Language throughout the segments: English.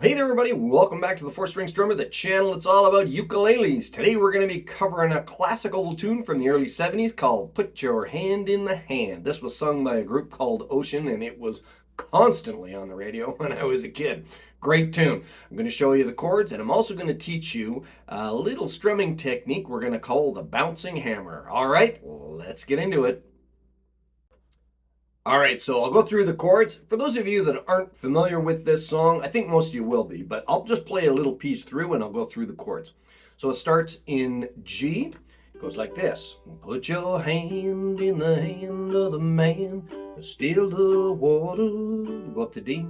Hey there everybody, welcome back to the 4-String Strummer, the channel that's all about ukuleles. Today we're going to be covering a classical tune from the early 70s called Put Your Hand in the Hand. This was sung by a group called Ocean and it was constantly on the radio when I was a kid. Great tune. I'm going to show you the chords and I'm also going to teach you a little strumming technique we're going to call the bouncing hammer. Alright, let's get into it. All right, so I'll go through the chords. For those of you that aren't familiar with this song, I think most of you will be, but I'll just play a little piece through and I'll go through the chords. So it starts in G, it goes like this. Put your hand in the hand of the man, still the water. Go up to D.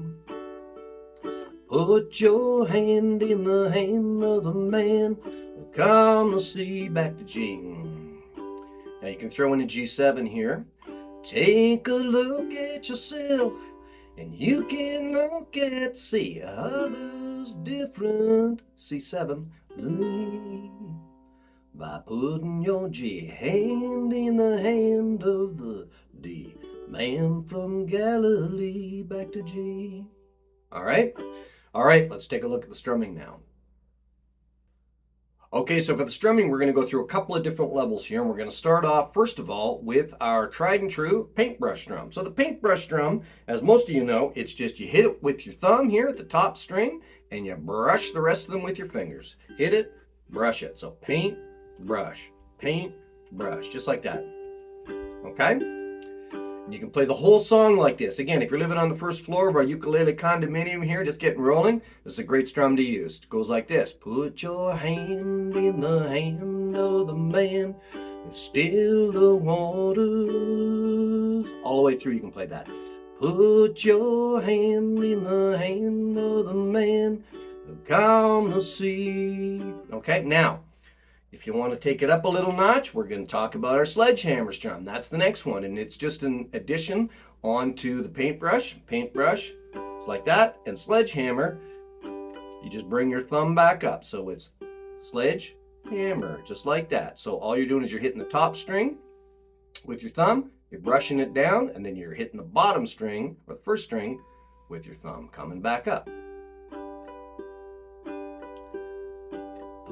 Put your hand in the hand of the man, calm the sea. Back to G. Now you can throw in a G7 here. Take a look at yourself and you can look at see others different. C7 leave by putting your G hand in the hand of the D man from Galilee. Back to G. All right, let's take a look at the strumming now. Okay, so for the strumming, we're going to go through a couple of different levels here, and we're going to start off, first of all, with our tried and true paintbrush strum. So the paintbrush strum, as most of you know, it's just you hit it with your thumb here at the top string, and you brush the rest of them with your fingers. Hit it, brush it. So paint, brush, just like that. Okay? You can play the whole song like this. Again, if you're living on the first floor of our ukulele condominium here, just getting rolling, this is a great strum to use. It goes like this. Put your hand in the hand of the man who still the waters. All the way through you can play that. Put your hand in the hand of the man who calm the sea. Okay, now, if you want to take it up a little notch, we're going to talk about our sledgehammer strum. That's the next one, and it's just an addition onto the paintbrush. Paintbrush, it's like that, and sledgehammer, you just bring your thumb back up. So it's sledgehammer, just like that. So all you're doing is you're hitting the top string with your thumb, you're brushing it down, and then you're hitting the bottom string, or the first string, with your thumb, coming back up.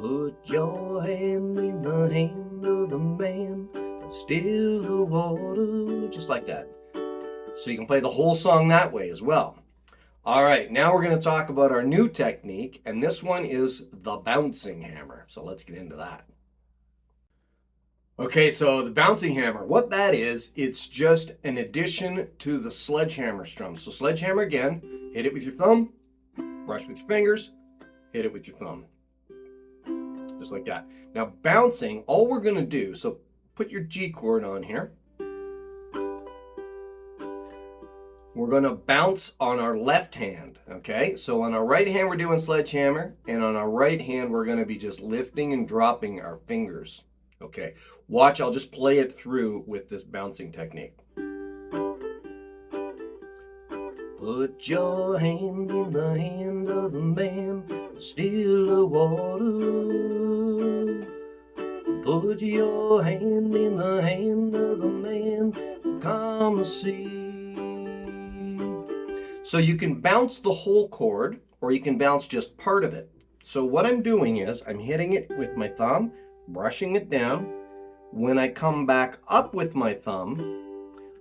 Put your hand in the hand of the man and still the water, just like that. So you can play the whole song that way as well. All right, now we're going to talk about our new technique, and this one is the bouncing hammer. So let's get into that. Okay, so the bouncing hammer, what that is, it's just an addition to the sledgehammer strum. So sledgehammer again, hit it with your thumb, brush with your fingers, hit it with your thumb. Just like that. Now bouncing, all we're going to do, so put your G chord on here. We're going to bounce on our left hand, okay? So on our right hand we're doing sledgehammer, and on our right hand we're going to be just lifting and dropping our fingers. Okay, watch, I'll just play it through with this bouncing technique. Put your hand in the hand of the man, still the water. Put your hand in the hand of the man, calm the sea. So you can bounce the whole chord, or you can bounce just part of it. So what I'm doing is, I'm hitting it with my thumb, brushing it down. When I come back up with my thumb,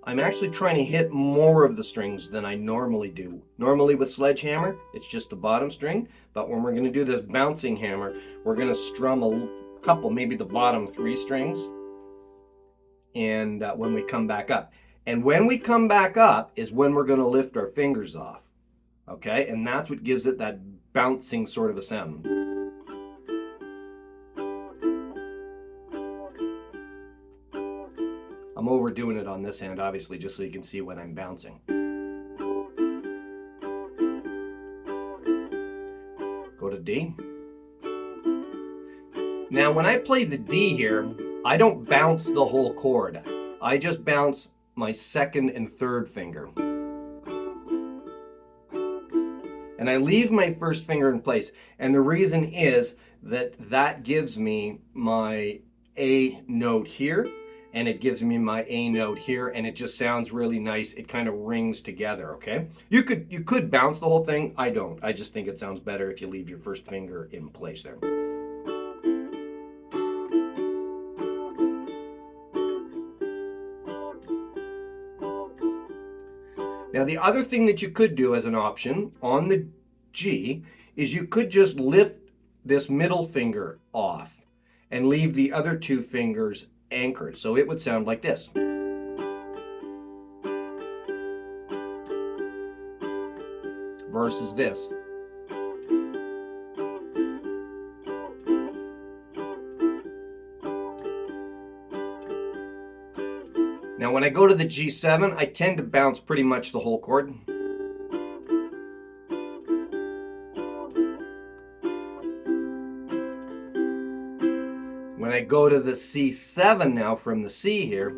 I'm actually trying to hit more of the strings than I normally do. Normally with sledgehammer, it's just the bottom string, but when we're going to do this bouncing hammer, we're going to strum a couple, maybe the bottom 3 strings, and when we come back up. And when we come back up is when we're going to lift our fingers off, okay? And that's what gives it that bouncing sort of a sound. I'm overdoing it on this hand, obviously, just so you can see when I'm bouncing. Go to D. Now, when I play the D here, I don't bounce the whole chord. I just bounce my second and third finger. And I leave my first finger in place. And the reason is that that gives me my A note here, and it gives me my A note here, and it just sounds really nice. It kind of rings together, okay? You could bounce the whole thing. I don't. I just think it sounds better if you leave your first finger in place there. Now, the other thing that you could do as an option on the G is you could just lift this middle finger off and leave the other two fingers anchored. So it would sound like this. Versus this. Now when I go to the G7, I tend to bounce pretty much the whole chord. When I go to the C7 now from the C here,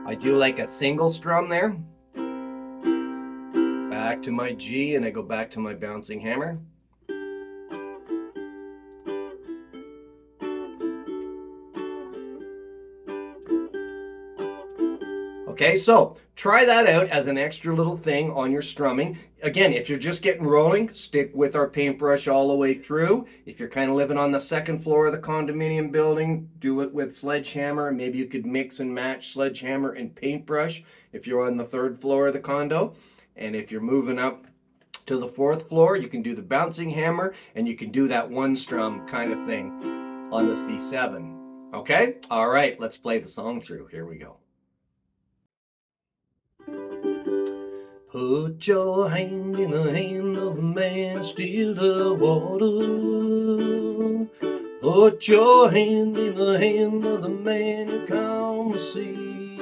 I do like a single strum there. Back to my G, and I go back to my bouncing hammer. Okay, so try that out as an extra little thing on your strumming. Again, if you're just getting rolling, stick with our paintbrush all the way through. If you're kind of living on the second floor of the condominium building, do it with sledgehammer. Maybe you could mix and match sledgehammer and paintbrush if you're on the third floor of the condo. And if you're moving up to the fourth floor, you can do the bouncing hammer, and you can do that one strum kind of thing on the C7. Okay? All right, let's play the song through. Here we go. Put your hand in the hand of the man, still the water. Put your hand in the hand of the man who calm the sea.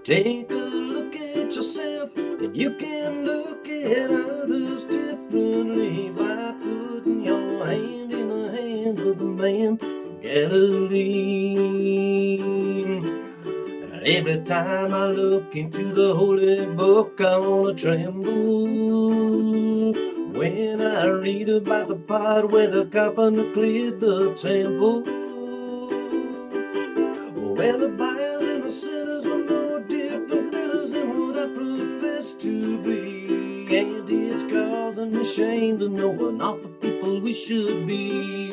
Take a look at yourself, and you can look at others differently by putting your hand in the hand of the man from Galilee. Every time I look into the holy book, I wanna tremble when I read about the part where the carpenter cleared the temple. Well, the buyers and the sinners were no different betters than what I profess to be, and it's causing me shame to know we're not the people we should be.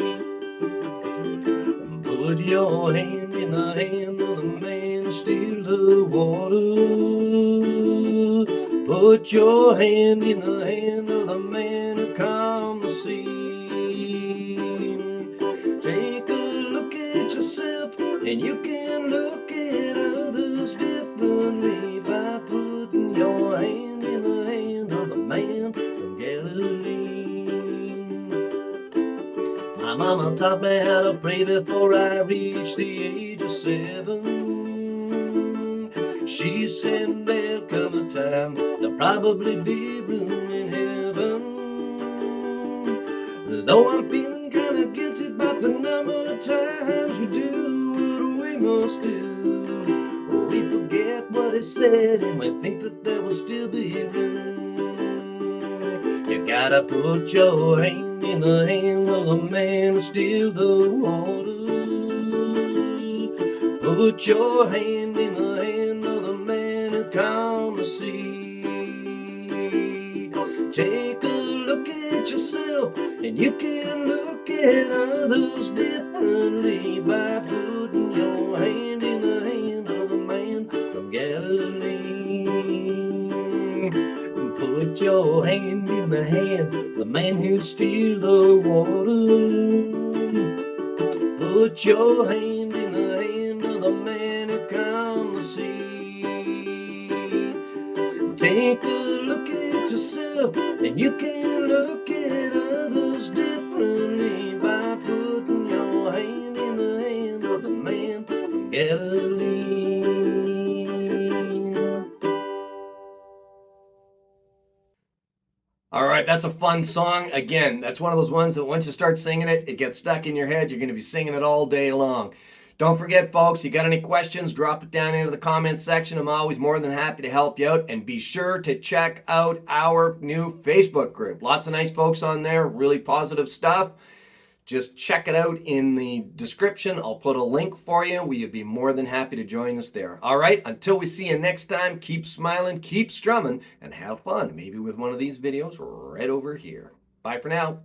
Put your hand in the hand of the man, still the water. Put your hand in the hand of the man who calmed the sea. Take a look at yourself, and you can look at others differently by putting your hand in the hand of the man from Galilee. My mama taught me how to pray before I reached the age of 7. She said there'll come a time there'll probably be room in heaven. Though I'm feeling kinda guilty about the number of times we do what we must do, we forget what he said and we think that there will still be room. You gotta put your hand in the hand of the man who still the water. Put your hand in the hand of the man who calmed the sea. Take a look at yourself, and you can look at others differently by putting your hand in the hand of the man from Galilee. Put your hand in the hand of the man who still the water. Put your hand in the hand of the man who calmed the sea. Take a look at yourself, and you can look at others differently by putting your hand in the hand of the man from Galilee. All right, that's a fun song. Again, that's one of those ones that once you start singing it, it gets stuck in your head. You're going to be singing it all day long. Don't forget, folks, you got any questions, drop it down into the comments section. I'm always more than happy to help you out. And be sure to check out our new Facebook group. Lots of nice folks on there, really positive stuff. just check it out in the description. I'll put a link for you. We'd be more than happy to join us there. All right, until we see you next time, keep smiling, keep strumming, and have fun, maybe with one of these videos right over here. Bye for now.